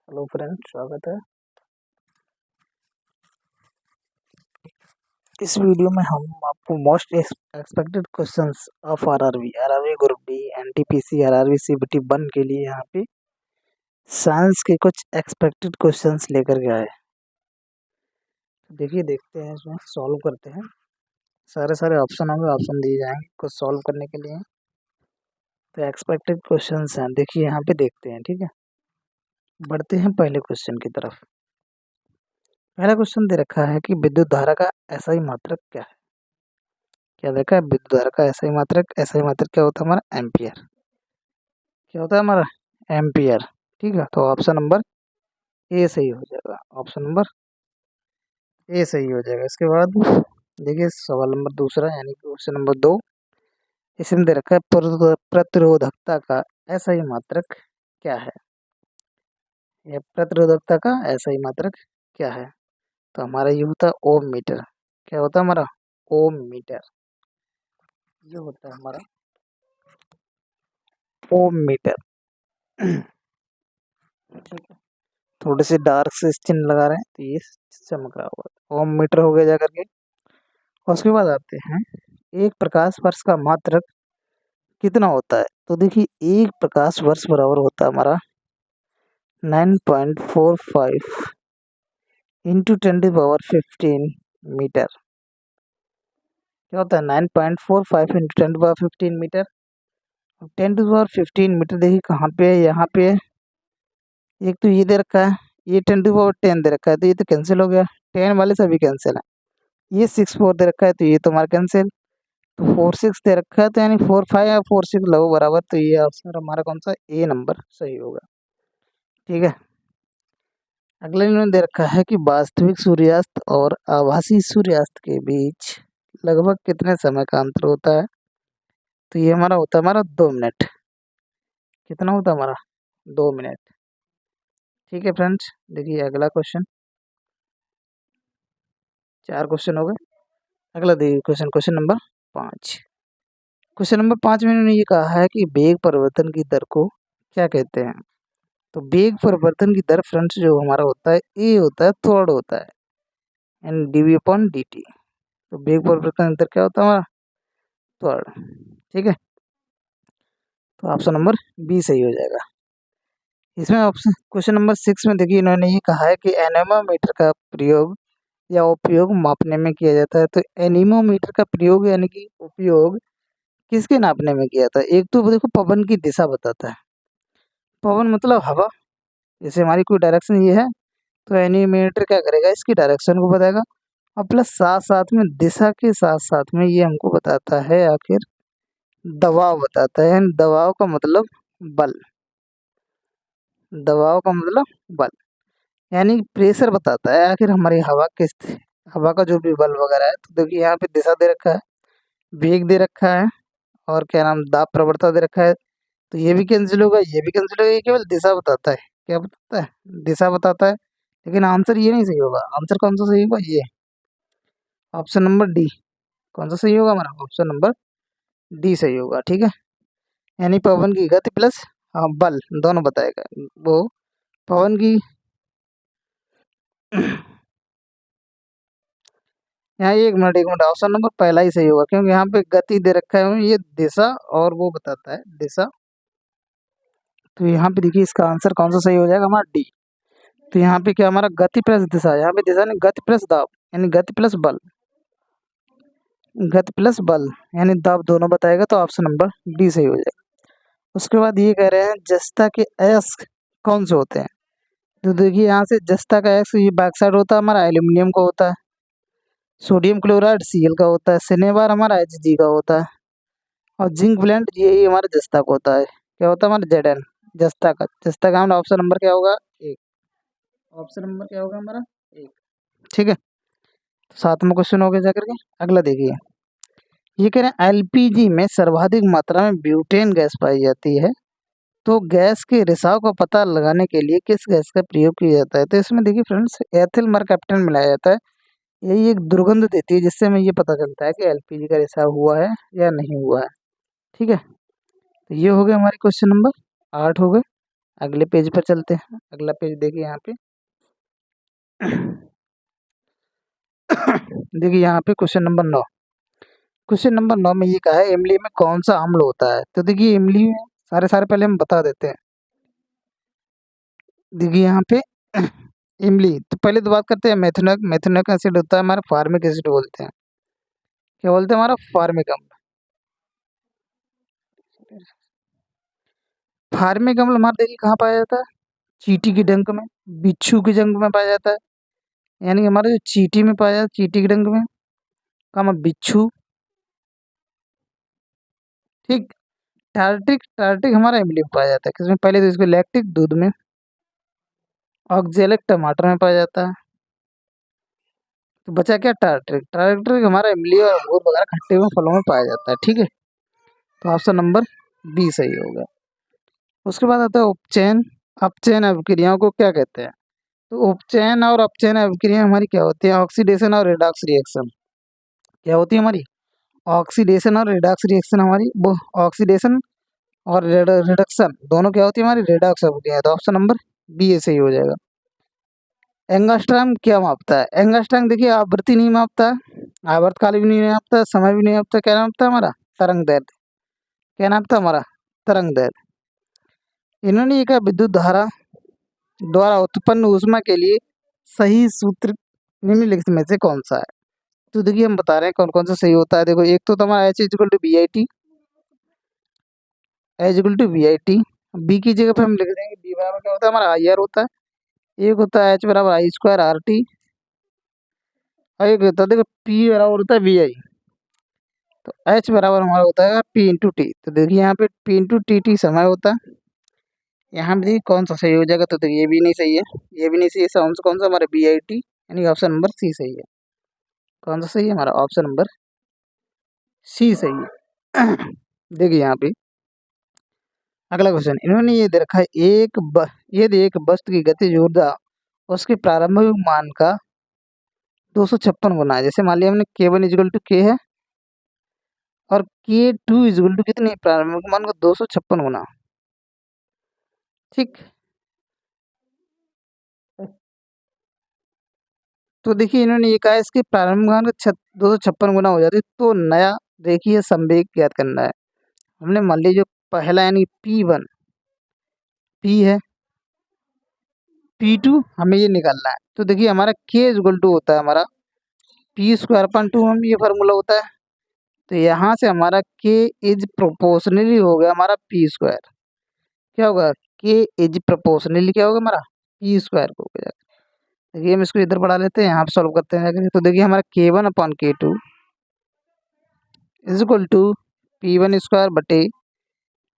Hello friends, स्वागत है। इस वीडियो में हम आपको most expected questions of RRB group D, NTPC, RRB CBT 1 के लिए यहाँ पे साइंस के कुछ एक्सपेक्टेड क्वेश्चंस लेकर के आए। देखिए, देखते हैं, इसमें सॉल्व करते हैं। सारे ऑप्शन होंगे, ऑप्शन दिए जाएंगे कुछ सॉल्व करने के लिए। तो एक्सपेक्टेड क्वेश्चंस हैं, देखिए यहाँ पे देखते हैं। ठीक है, बढ़ते हैं पहले क्वेश्चन की तरफ। पहला क्वेश्चन दे रखा है कि विद्युत धारा का एसआई मात्रक क्या है। क्या देखा है? विद्युत धारा का एसआई मात्रक क्या होता है हमारा? एम्पियर। क्या होता है हमारा? एम्पियर। ठीक है, तो ऑप्शन नंबर ए सही हो जाएगा। ऑप्शन नंबर ए सही हो जाएगा। इसके बाद देखिए सवाल नंबर दूसरा, यानी कि क्वेश्चन नंबर 2। इसमें दे रखा है प्रतिरोधकता का एसआई मात्रक क्या है। यह प्रतिरोधकता का एसआई मात्रक क्या है? तो हमारा ये होता है ओम मीटर। क्या होता है हमारा? ओम मीटर। ये होता है हमारा ओम मीटर। ठीक है, थोड़े से डार्क से चिन्ह लगा रहे हैं तो ये चमक रहा होगा। ओम मीटर हो गया जा करके। उसके बाद आते हैं, एक प्रकाश वर्ष का मात्रक कितना होता है। तो देखिए, एक प्रकाश वर्ष बराबर होता है हमारा 9.45 इंटू 10⁻15 मीटर। क्या होता है? 9.45 इंटू 10⁻15 मीटर। 10⁻15 मीटर देखिए कहाँ पे है, यहाँ पे है। एक तो ये दे रखा है, ये 10⁻10 दे रखा है, तो ये तो कैंसिल हो गया। 10 वाले सभी कैंसिल है। ये 6 4 दे रखा है, तो ये तो हमारा कैंसिल। तो 4 6 दे रखा है, तो यानी 4 5 या 4 6 लगभग बराबर। तो ये ऑप्शन हमारा कौन सा? ए नंबर सही होगा। ठीक है, अगले इन्होंने दे रखा है कि वास्तविक सूर्यास्त और आभासी सूर्यास्त के बीच लगभग कितने समय का अंतर होता है। तो ये हमारा होता है हमारा 2 मिनट। कितना होता है हमारा? 2 मिनट। ठीक है फ्रेंड्स, देखिए अगला क्वेश्चन। 4 क्वेश्चन हो गए। अगला देखिए question, question number 5। Question number 5 में इन्होंने ये कहा है कि वेग परिवर्तन की दर को क्या कहते हैं। तो वेग परिवर्तन की दर फ्रेंड्स जो हमारा होता है, ए होता है, त्वरण होता है, एन डीवी अपॉन डी टी। तो वेग परिवर्तन की दर क्या होता है हमारा? त्वरण। ठीक है, तो ऑप्शन नंबर बी सही हो जाएगा। इसमें ऑप्शन क्वेश्चन नंबर 6 में देखिए इन्होंने ये कहा है कि एनेमोमीटर का प्रयोग या उपयोग मापने में किया जाता है। तो एनीमोमीटर का प्रयोग यानी कि उपयोग किसके नापने में किया था? एक तो देखो पवन की दिशा बताता है। पवन मतलब हवा। जैसे हमारी कोई डायरेक्शन ये है, तो एनीमेटर क्या करेगा? इसकी डायरेक्शन को बताएगा। और प्लस साथ साथ में दिशा के साथ साथ में ये हमको बताता है आखिर दबाव बताता है। दबाव का मतलब बल। दबाव का मतलब बल, यानी प्रेशर बताता है आखिर हमारी हवा किस, हवा का जो भी बल वगैरह है। तो देखिए यहाँ पे दिशा दे रखा है, वेग दे रखा है, और क्या नाम, दाब प्रवणता दे रखा है। तो ये भी कैंसिल होगा, ये भी कैंसिल होगा। ये केवल दिशा बताता है। क्या बताता है? दिशा बताता है। लेकिन आंसर ये नहीं सही होगा। आंसर कौन सा सही होगा? ये ऑप्शन नंबर डी। कौन सा सही होगा हमारा? ऑप्शन नंबर डी सही होगा। ठीक है, यानी पवन की गति प्लस बल दोनों बताएगा वो। पवन की यहाँ एक मिनट ऑप्शन नंबर पहला ही सही होगा, क्योंकि यहाँ पे गति दे रखा है, ये दिशा और वो बताता है दिशा। तो यहाँ पे देखिए इसका आंसर कौन सा सही हो जाएगा हमारा? डी। तो यहाँ पे क्या हमारा? गति प्लस दिशा। यहाँ पे दिशा नहीं, गति प्लस दाब, यानी गति प्लस बल। गति प्लस बल यानी दाब दोनों बताएगा। तो ऑप्शन नंबर डी सही हो जाएगा। उसके बाद ये कह रहे हैं जस्ता के अयस्क कौन से होते हैं। तो देखिए यहाँ से जस्ता का अयस्क ये बैक साइड होता है हमारा, एल्यूमिनियम का होता है। सोडियम क्लोराइड Cl का होता है। सिनेबार हमारा Hg का होता है। और जिंक ब्लेंड यही हमारा जस्ता का होता है। क्या होता है हमारा? Zn। जस्ता का हमारा ऑप्शन नंबर क्या होगा? एक। ऑप्शन नंबर क्या होगा हमारा? एक। ठीक है, तो 7वां क्वेश्चन हो गया जाकर के। अगला देखिए, ये कह रहे हैं एलपीजी में सर्वाधिक मात्रा में ब्यूटेन गैस पाई जाती है। तो गैस के रिसाव का पता लगाने के लिए किस गैस का प्रयोग किया जाता है। तो इसमें देखिए फ्रेंड्स, एथिल मरकैप्टन मिलाया जाता है। यही एक दुर्गंध देती है, जिससे हमें ये पता चलता है कि एलपीजी का रिसाव हुआ है या नहीं हुआ है। ठीक है, तो ये हो गया हमारे क्वेश्चन नंबर 8 हो गए। अगले पेज पर चलते हैं। अगला पेज देखिए यहाँ पे। देखिए यहाँ पे क्वेश्चन नंबर 9। क्वेश्चन नंबर 9 में ये कहा है इमली में कौन सा अम्ल होता है। तो देखिए इमली में सारे सारे पहले हम बता देते हैं। देखिए यहाँ पे इमली, तो पहले तो बात करते हैं मेथनोइक। मेथनोइक एसिड होता है हमारा फार्मिक एसिड बोलते हैं। क्या बोलते हैं हमारा फार्मिक अम्ल। फार्मिक अम्ल हमारे देखिए कहाँ पाया जाता है, चींटी के डंक में, बिच्छू के डंक में पाया जाता है। यानी कि हमारे जो चींटी में पाया जाता है, चींटी के डंक में, कम बिच्छू, ठीक। टार्टिक, टार्टिक हमारा इमली में पाया जाता है किसमें, पहले तो इसको लैक्टिक दूध में, ऑक्जेलिक टमाटर में पाया जाता है। तो बचा क्या टार्ट्रिक। टार्ट्रिक हमारा इमली और अंगूर वगैरह खट्टे हुए फलों में पाया जाता है, ठीक है। तो ऑप्शन नंबर बी सही होगा। उसके बाद आता है उपचयन। अपचयन अभिक्रियाओं को क्या कहते हैं। तो उपचयन और अपचयन अभिक्रिया हमारी क्या होती है, ऑक्सीडेशन और रिडॉक्स रिएक्शन। क्या होती है हमारी, ऑक्सीडेशन और रिडॉक्स रिएक्शन हमारी, वो ऑक्सीडेशन और रिडक्शन दोनों क्या होती है हमारी, रिडॉक्स अभिक्रिया। तो ऑप्शन नंबर बी ए सही हो जाएगा। एंगस्ट्रॉम क्या मापता है। एंगस्ट्रॉम देखिए आवृत्ति नहीं मापता है, आवर्तकाल भी नहीं मापता, समय भी नहीं मापता, क्या नापता है हमारा, तरंग दैर्ध्य। क्या नापता है हमारा, तरंग दैर्ध्य। इन्होंने ये कहा विद्युत धारा द्वारा उत्पन्न ऊष्मा के लिए सही सूत्र निम्नलिखित में से कौन सा है। तो देखिए हम बता रहे हैं कौन कौन सा सही होता है। देखो एक तो हमारा H equal to B I T, H equal to B I T. B की जगह पे हम लिख देंगे बी बराबर क्या होता है हमारा आई आर होता है। एक होता है एच बराबर आई स्क्वायर आर टी, और एक होता है देखो पी बराबर होता है वी आई। तो एच बराबर हमारा होता है पी इंटू टी। तो देखिए यहाँ पे पी इंटू टी टी समय होता है। यहाँ पे देखिए कौन सा सही हो जाएगा। तो देखिए ये भी नहीं सही है, ये भी नहीं सही है। कौन सा हमारा बी आई टी, यानी ऑप्शन नंबर सी सही है। कौन सा सही है हमारा, ऑप्शन नंबर सी सही है। देखिए यहाँ पे अगला क्वेश्चन इन्होंने ये दे रखा है यदि एक वस्तु की गतिज ऊर्जा उसके प्रारंभिक मान का 256 गुना है। जैसे मान लिया हमने के वन इजिकल टू के है और के टू इजिकल टू कितनी, प्रारंभिक मान का 256 गुना, ठीक। तो देखिए इन्होंने ये कहा है इसके प्रारंभिक मान का 256 गुना हो जाती है तो नया देखिए संवेग ज्ञात करना है। हमने मान लीजिए जो पहला यानी P1 P है, P2 हमें ये निकालना है। तो देखिए हमारा K इक्वल टू होता है हमारा पी स्क्वायर अपन 2, हम ये फार्मूला होता है। तो यहाँ से हमारा K इज प्रोपोर्शनली हो गया हमारा पी स्क्वायर। क्या होगा, K इज प्रोपोर्शनली क्या होगा हमारा पी स्क्वायर को हो गया। देखिए हम इसको इधर बढ़ा लेते हैं, यहाँ पे सॉल्व करते हैं जाकर। तो देखिए हमारा K1/K2 is equal to P1 square बटे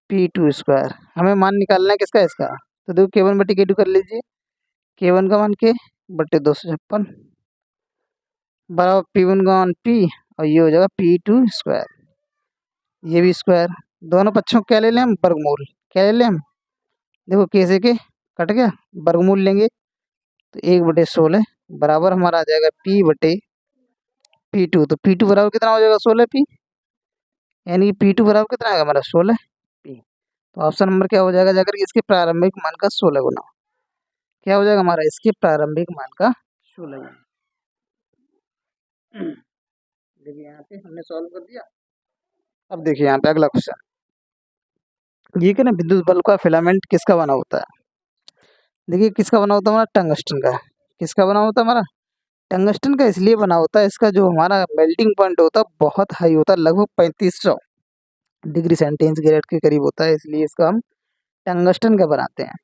P2 स्क्वायर। हमें मान निकालना है किसका, इसका। तो देखो K1/K2 कर लीजिए। K1 का मान K बटे 256 बराबर P1 का मान P, और ये हो जाएगा P2 स्क्वायर। ये भी स्क्वायर, दोनों पक्षों को क्या ले लें हम, वर्गमूल। क्या ले लें हम, देखो कैसे के कट गया, वर्गमूल लेंगे। तो 1/16 बराबर हमारा आ जाएगा P/P2। तो P2 बराबर कितना हो जाएगा 16P, यानी कि P2 बराबर कितना आएगा हमारा 16P। तो ऑप्शन नंबर क्या हो जाएगा जाकर के इसके प्रारंभिक मान का 16 गुना। क्या हो जाएगा हमारा, इसके प्रारंभिक मान का 16 गुना। देखिए यहाँ पे हमने सॉल्व कर दिया। अब देखिए यहाँ पे अगला क्वेश्चन, ये क्या ना विद्युत बल्ब का फिलामेंट किसका बना होता है। देखिए किसका बना होता है हमारा, टंगस्टन का। किसका बना होता है हमारा, टंगस्टन का। इसलिए बना होता है, इसका जो हमारा मेल्टिंग पॉइंट होता है बहुत हाई होता है, लगभग 3500 डिग्री सेंटीग्रेड के करीब होता है, इसलिए इसका हम टंगस्टन का बनाते हैं।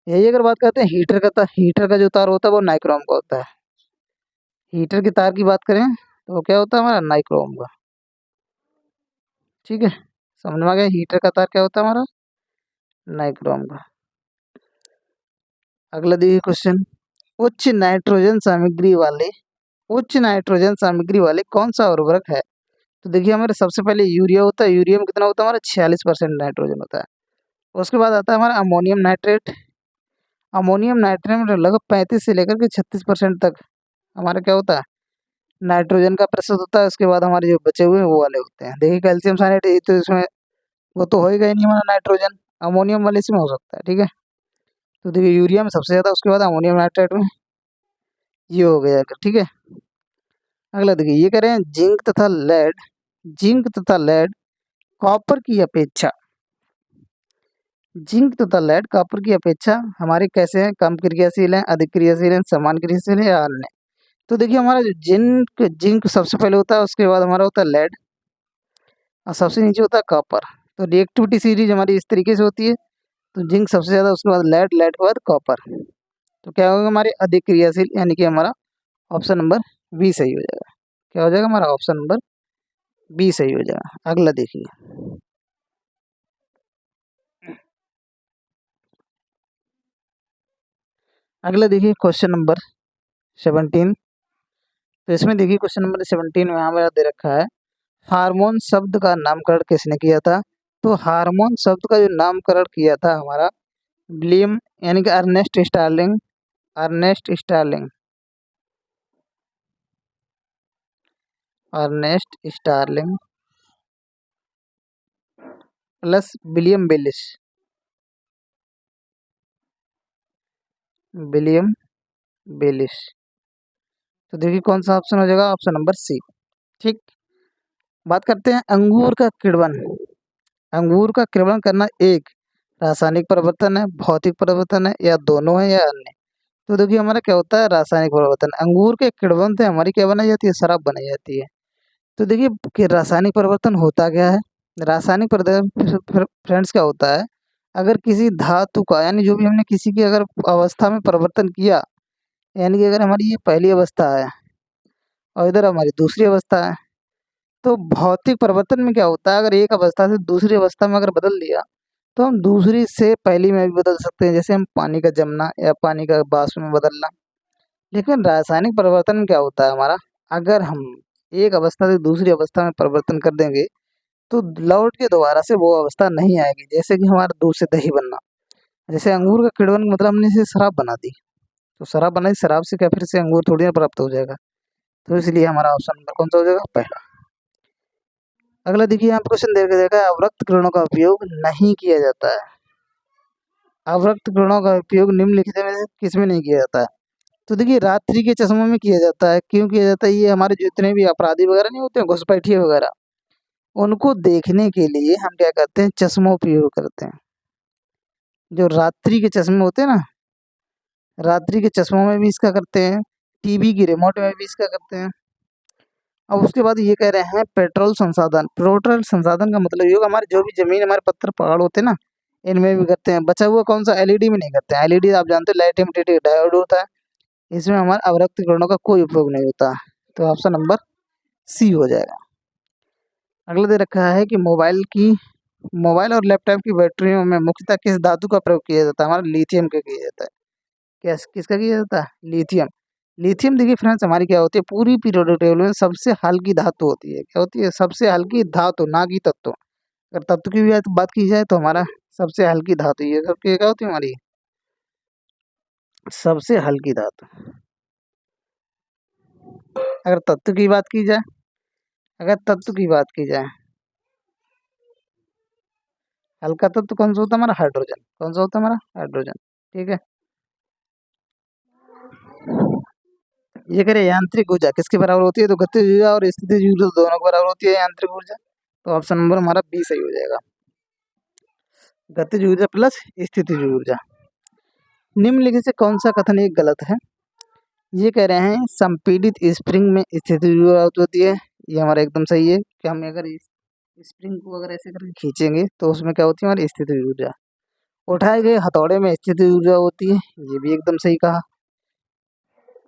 यही अगर बात करते हैं हीटर का, तो हीटर का जो तार होता है वो नाइक्रोम का होता है। हीटर के तार की बात करें तो वो क्या होता है हमारा, नाइक्रोम का, ठीक है। समझ में आ गया, हीटर का तार क्या होता है हमारा, नाइक्रोम का। अगला देखिए क्वेश्चन, उच्च नाइट्रोजन सामग्री वाले उच्च नाइट्रोजन सामग्री वाले कौन सा उर्वरक है। तो देखिए हमारे सबसे पहले यूरिया होता है। यूरिया में कितना होता है हमारा, 46% नाइट्रोजन होता है। उसके बाद आता है हमारा अमोनियम नाइट्रेट। अमोनियम नाइट्रेट में लगभग 35 से लेकर के 36% तक हमारा क्या होता है, नाइट्रोजन का प्रतिशत होता है। उसके बाद हमारे जो बचे हुए हैं वो वाले होते हैं। देखिए कैल्शियम साइनाइड तो इसमें वो तो होएगा ही नहीं हमारा नाइट्रोजन, अमोनियम वाले इसमें हो सकता है, ठीक है। तो देखिए यूरिया में सबसे ज़्यादा, उसके बाद अमोनियम नाइट्रेट में, ये हो गया। ठीक है, अगला देखिए ये कह रहे हैं जिंक तथा लेड कॉपर की अपेक्षा, जिंक तथा लेड कॉपर की अपेक्षा हमारे कैसे हैं, कम क्रियाशील हैं, अधिक क्रियाशील हैं, समान क्रियाशील है या अन्य। तो देखिए हमारा जो जिंक जिंक सबसे पहले होता है, उसके बाद हमारा होता है लेड, और सबसे नीचे होता है कॉपर। तो रिएक्टिविटी सीरीज हमारी इस तरीके से होती है। तो जिंक सबसे ज़्यादा, उसके बाद लेड, लेड के बाद कॉपर। तो क्या होगा हमारे अधिक क्रियाशील, यानी कि हमारा ऑप्शन नंबर बी सही हो जाएगा। क्या हो जाएगा हमारा ऑप्शन नंबर बी सही हो जाएगा। अगला देखिए, अगला देखिए क्वेश्चन नंबर 17। तो इसमें देखिए क्वेश्चन नंबर 17 में हमारा दे रखा है, हार्मोन शब्द का नामकरण किसने किया था। तो हार्मोन शब्द का जो नामकरण किया था हमारा विलियम, यानी कि Ernest Starling, Ernest Starling, Ernest Starling plus William Bayliss, William Bayliss. तो देखिए कौन सा ऑप्शन हो जाएगा, ऑप्शन नंबर सी। ठीक, बात करते हैं अंगूर का किण्वन। अंगूर का किण्वन करना एक रासायनिक परिवर्तन है, भौतिक परिवर्तन है, या दोनों है, या अन्य। तो देखिए हमारा क्या होता है, रासायनिक परिवर्तन। अंगूर के किण्वन से हमारी क्या बनाई जाती है, शराब बनाई जाती है। तो देखिए कि रासायनिक परिवर्तन होता क्या है, रासायनिक परिवर्तन फ्रेंड्स क्या होता है, अगर किसी धातु का, यानी जो भी हमने किसी की अगर अवस्था में परिवर्तन किया, यानी कि अगर हमारी ये पहली अवस्था है और इधर हमारी दूसरी अवस्था है, तो भौतिक परिवर्तन में क्या होता है, अगर एक अवस्था से दूसरी अवस्था में अगर बदल दिया, तो हम दूसरी से पहली में भी बदल सकते हैं, जैसे हम पानी का जमना या पानी का वाष्प में बदलना। लेकिन रासायनिक परिवर्तन में क्या होता है हमारा, अगर हम एक अवस्था से दूसरी अवस्था में परिवर्तन कर देंगे, तो लौट के दोबारा से वो अवस्था नहीं आएगी। जैसे कि हमारा दूध से दही बनना, जैसे अंगूर का किण्वन मतलब हमने इसे शराब बना दी, तो शराब बनाई, शराब से क्या फिर से अंगूर थोड़ी ना प्राप्त हो जाएगा। तो इसलिए हमारा ऑप्शन नंबर कौन सा हो जाएगा, पहला। अगला देखिए यहाँ पे क्वेश्चन दे रखा है, अवरक्त किरणों का उपयोग नहीं किया जाता है। अवरक्त किरणों का उपयोग निम्नलिखित में से किसमें नहीं किया जाता है। तो देखिए रात्रि के चश्मों में किया जाता है। क्यों किया जाता है, ये हमारे जितने भी अपराधी वगैरह नहीं होते हैं, घुसपैठिए वगैरह, उनको देखने के लिए हम क्या करते हैं, चश्मों उपयोग करते हैं। जो रात्रि के चश्मे होते हैं ना, रात्रि के चश्मों में भी इसका करते हैं, टीवी की रिमोट में भी इसका करते हैं। अब उसके बाद ये कह रहे हैं पेट्रोल संसाधन। पेट्रोल संसाधन का मतलब ये होगा हमारे जो भी जमीन, हमारे पत्थर पहाड़ होते हैं ना, इनमें भी करते हैं। बचा हुआ कौन सा, एलईडी में नहीं करते हैं। एलईडी आप जानते हो लाइट इमिटेटिव डायोड होता है, इसमें हमारे अवरक्त किरणों का कोई उपयोग नहीं होता। तो ऑप्शन नंबर सी हो जाएगा। अगला दे रखा है कि मोबाइल और लैपटॉप की बैटरियों में मुख्यतः किस धातु का प्रयोग किया जाता है, हमारा लिथियम का किया जाता है। किसका किया जाता है, लिथियम। लिथियम देखिए फ्रेंड्स हमारी क्या होती है, पूरी पीरियोडिक टेबल में सबसे हल्की धातु होती है। क्या होती है, सबसे हल्की धातु, ना कि तत्व। अगर तत्व की भी बात की जाए तो हमारा सबसे हल्की धातु, ये सबकी क्या होती है, हमारी सबसे हल्की धातु। अगर तत्व की बात की जाए, अगर तत्व की बात की जाए, हल्का तत्व कौन सा होता है हमारा, हाइड्रोजन। कौन सा होता है हमारा, हाइड्रोजन। ठीक है, ये कह रहे यांत्रिक ऊर्जा किसके बराबर होती है, तो गतिज ऊर्जा और स्थितिज ऊर्जा दोनों के बराबर होती है यांत्रिक ऊर्जा। तो ऑप्शन नंबर हमारा बी सही हो जाएगा, गतिज ऊर्जा प्लस स्थितिज ऊर्जा। निम्नलिखित से कौन सा कथन एक गलत है। ये कह रहे हैं संपीड़ित स्प्रिंग में स्थितिज ऊर्जा होती है, ये हमारा एकदम सही है कि हम अगर इस स्प्रिंग को अगर ऐसे करके खींचेंगे तो उसमें क्या होती है, हमारी स्थितिज ऊर्जा। उठाए गए हथौड़े में स्थितिज ऊर्जा होती है, ये भी एकदम सही कहा।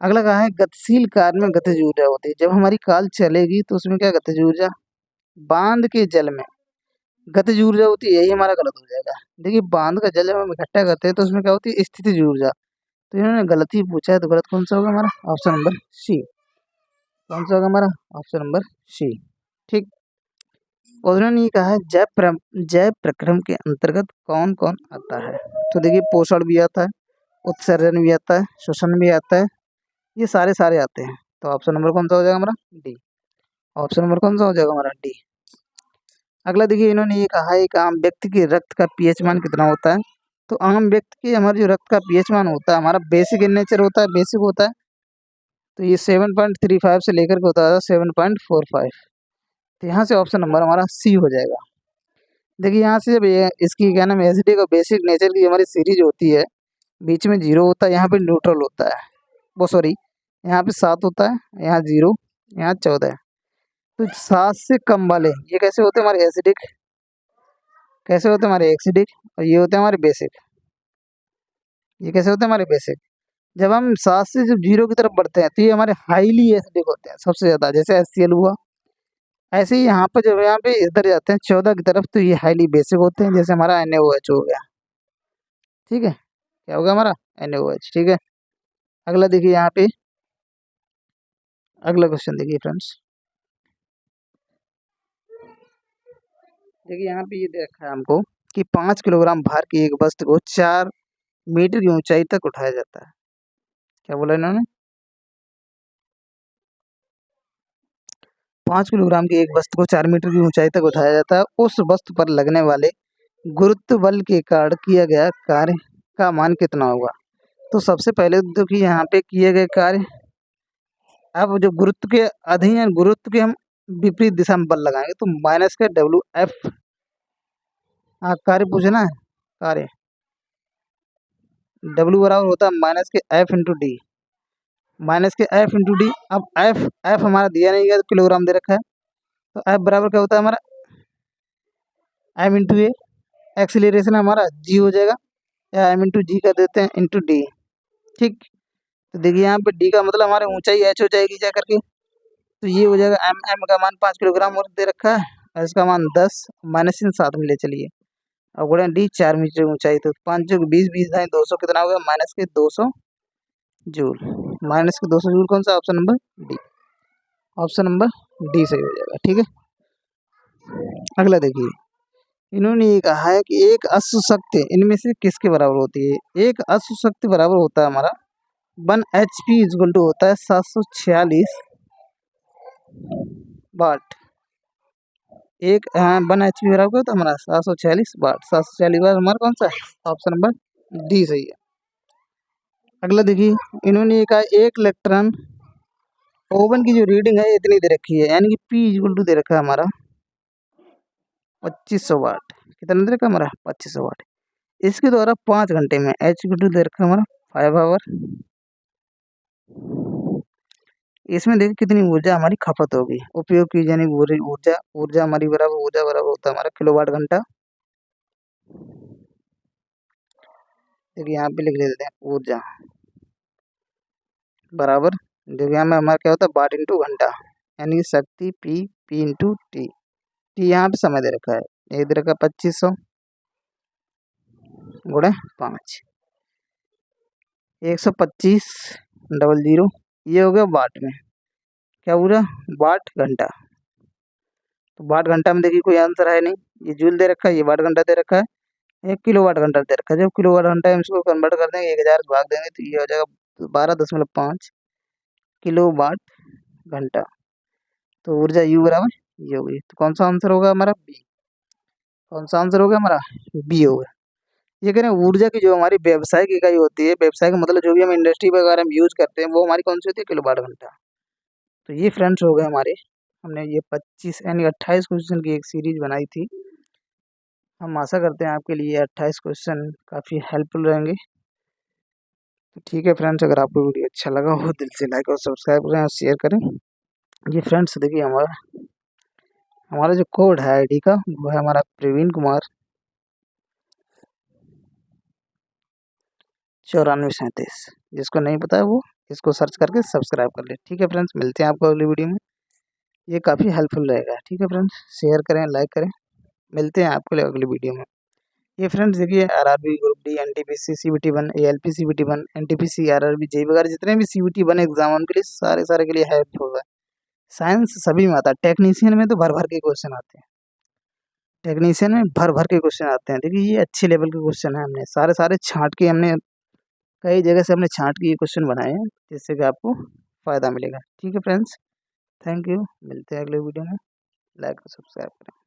अगला कहा है गतिशील कार में गतिज ऊर्जा होती है। जब हमारी कार चलेगी तो उसमें क्या, गतिज ऊर्जा। बांध के जल में गतिज ऊर्जा होती है, यही हमारा गलत हो जाएगा। देखिए बांध का जल जब हम इकट्ठा करते हैं तो उसमें क्या होती है, स्थितिज ऊर्जा। तो इन्होंने गलत ही पूछा है, तो गलत कौन सा होगा हमारा, ऑप्शन नंबर सी। कौन सा होगा हमारा, ऑप्शन नंबर सी। ठीक, और उन्होंने ये कहा है जैव प्रक्रम के अंतर्गत कौन कौन आता है। तो देखिए पोषण भी आता है, उत्सर्जन भी आता है, श्वसन भी आता है, ये सारे सारे आते हैं। तो ऑप्शन नंबर कौन सा हो जाएगा हमारा, डी। ऑप्शन नंबर कौन सा हो जाएगा हमारा, डी। अगला देखिए इन्होंने ये कहा है एक आम व्यक्ति के रक्त का पीएच मान कितना होता है। तो आम व्यक्ति के हमारे जो रक्त का पीएच मान होता है हमारा बेसिक इन नेचर होता है, बेसिक होता है, तो ये 7.35 से लेकर के होता है 7.45। तो यहाँ से ऑप्शन नंबर हमारा सी हो जाएगा। देखिए यहाँ से जब ये इसकी क्या नाम एसिडिक और बेसिक नेचर की हमारी सीरीज होती है, बीच में 0 होता है, यहाँ पे न्यूट्रल होता है, वो सॉरी यहाँ पे 7 होता है, यहाँ 0, यहाँ 14 है। तो 7 से कम वाले ये कैसे होते हैं हमारे एसिडिक, कैसे होते हैं हमारे एसिडिक, और ये होते हैं हमारे बेसिक। ये कैसे होते हैं हमारे बेसिक। जब हम 7 से जब 0 की तरफ बढ़ते हैं तो ये हमारे हाईली एसिडिक होते हैं सबसे ज़्यादा, जैसे HCl हुआ। ऐसे ही यहाँ पर जब यहाँ पे इधर जाते हैं 14 की तरफ तो ये हाईली बेसिक होते हैं, जैसे हमारा NaOH हो गया। ठीक है, क्या होगा हमारा NaOH। ठीक है, अगला देखिए यहाँ पे, अगला क्वेश्चन देखिए फ्रेंड्स। देखिए यहाँ पे ये देखा है हमको कि 5 किलोग्राम भार की एक वस्तु को 4 मीटर की ऊंचाई तक उठाया जाता है। क्या बोला इन्होंने, 5 किलोग्राम की एक वस्तु को 4 मीटर की ऊंचाई तक उठाया जाता है। उस वस्तु पर लगने वाले गुरुत्व बल के कारण किया गया कार्य का मान कितना होगा। तो सबसे पहले तो कि यहाँ पे किए गए कार्य, अब जो गुरुत्व के अधीन है, गुरुत्व के हम विपरीत दिशा में बल लगाएंगे तो माइनस का WF। हाँ, कार्य पूछना है, कार्य W बराबर होता है माइनस के F×D, माइनस के F×D। अब F हमारा दिया नहीं गया तो किलोग्राम दे रखा है, तो F बराबर क्या होता है हमारा M×A। एक्सीलरेशन हमारा G हो जाएगा, या M×G कर देते हैं इंटू D। ठीक, तो देखिए यहाँ पे D का मतलब हमारे ऊंचाई H हो जाएगी जा करके, तो ये हो जाएगा M का मान 5 किलोग्राम और दे रखा है, और इसका मान 10, माइनस इन 7 में ले चलिए, और गुणा D 4 मीटर ऊंचाई, तो 5 जो 20, 20 दाएं 200 कितना हो गया माइनस के 200 जूल। माइनस के 200 जूल कौन सा, option number D, option number D सही हो जाएगा। ठीक है, अगला देखिए, इन्होंने ये कहा है कि एक अश्व शक्ति इनमें से किसके बराबर होती है। एक अश्व शक्ति बराबर होता है हमारा 1 HP इक्वल टू होता है 746 वाट। एक 1 HP बराबर तो हमारा 746 वाट, 746 वाट हमारा कौन सा है, ऑप्शन नंबर D सही है। अगला देखिए, इन्होंने ये कहा 1 इलेक्ट्रॉन ओवन की जो रीडिंग है इतनी दे रखी है, यानी कि P इक्वल टू दे रखा है हमारा 2500 वाट। कितना दे रखा है हमारा 2500 वाट। इसके द्वारा 5 घंटे में H इक्वल टू दे रखा है हमारा 5 आवर। इसमें देखिए कितनी ऊर्जा हमारी खपत होगी, उपयोग की जाने वाली ऊर्जा, ऊर्जा हमारी ऊर्जा बराबर होता है हमारा किलोवाट घंटा। देखिए यहाँ पे लिख लेते हैं ऊर्जा बराबर, देखिए यहाँ में हमारा क्या होता है वाट इंटू घंटा, यानी शक्ति P इंटू T। यहाँ पे समय दे रखा है, ये दे रखा है 2500 गुणे 5, 125 ये हो गया वाट में, क्या पूरा वाट घंटा। तो वाट घंटा में देखिए कोई आंसर है नहीं, ये जूल दे रखा है, ये वाट घंटा दे रखा है, 1 किलोवाट घंटा दे रखा है। जब किलोवाट घंटा है इसको कन्वर्ट कर देंगे 1000 से भाग देंगे तो ये हो जाएगा 12.5 किलोवाट घंटा। तो ऊर्जा U बराबर ये होगी, तो कौन सा आंसर होगा हमारा B, कौन सा आंसर होगा हमारा B होगा। ये कह रहे हैं ऊर्जा की जो हमारी व्यवसायिक इकाई होती है, व्यवसाय का मतलब जो भी हम इंडस्ट्री वगैरह में यूज करते हैं वो हमारी कौन सी होती है, किलोवाट घंटा। तो ये फ्रेंड्स हो गए हमारे, हमने ये 25 यानी 28 क्वेश्चन की एक सीरीज बनाई थी। हम आशा करते हैं आपके लिए 28 क्वेश्चन काफ़ी हेल्पफुल रहेंगे। तो ठीक है फ्रेंड्स, अगर आपको वीडियो अच्छा लगा हो दिल से लाइक और सब्सक्राइब करें और शेयर करें। ये फ्रेंड्स देखिए हमारा हमारा जो कोड है ID का वो है हमारा प्रवीण कुमार 9437। जिसको नहीं पता है वो इसको सर्च करके सब्सक्राइब कर ले। ठीक है फ्रेंड्स, मिलते हैं आपको अगली वीडियो में, ये काफ़ी हेल्पफुल रहेगा। ठीक है फ्रेंड्स, शेयर करें लाइक करें, मिलते हैं आपको अगली वीडियो में। ये फ्रेंड्स देखिए RRB group D NTPC CBT 1 ALP CBT 1 NTPC RRB JEE वगैरह जितने भी CBT 1 एग्जाम उनके लिए सारे के लिए हेल्पफुल है। साइंस सभी में आता है, टेक्नीशियन में तो भर भर के क्वेश्चन आते हैं, टेक्नीशियन में भर भर के क्वेश्चन आते हैं। देखिए ये अच्छे लेवल के क्वेश्चन है, हमने सारे छांट के हमने कई जगह से हमने छांट के ये क्वेश्चन बनाए हैं, जिससे कि आपको फ़ायदा मिलेगा। ठीक है फ्रेंड्स, थैंक यू, मिलते हैं अगले वीडियो में, लाइक और सब्सक्राइब करें।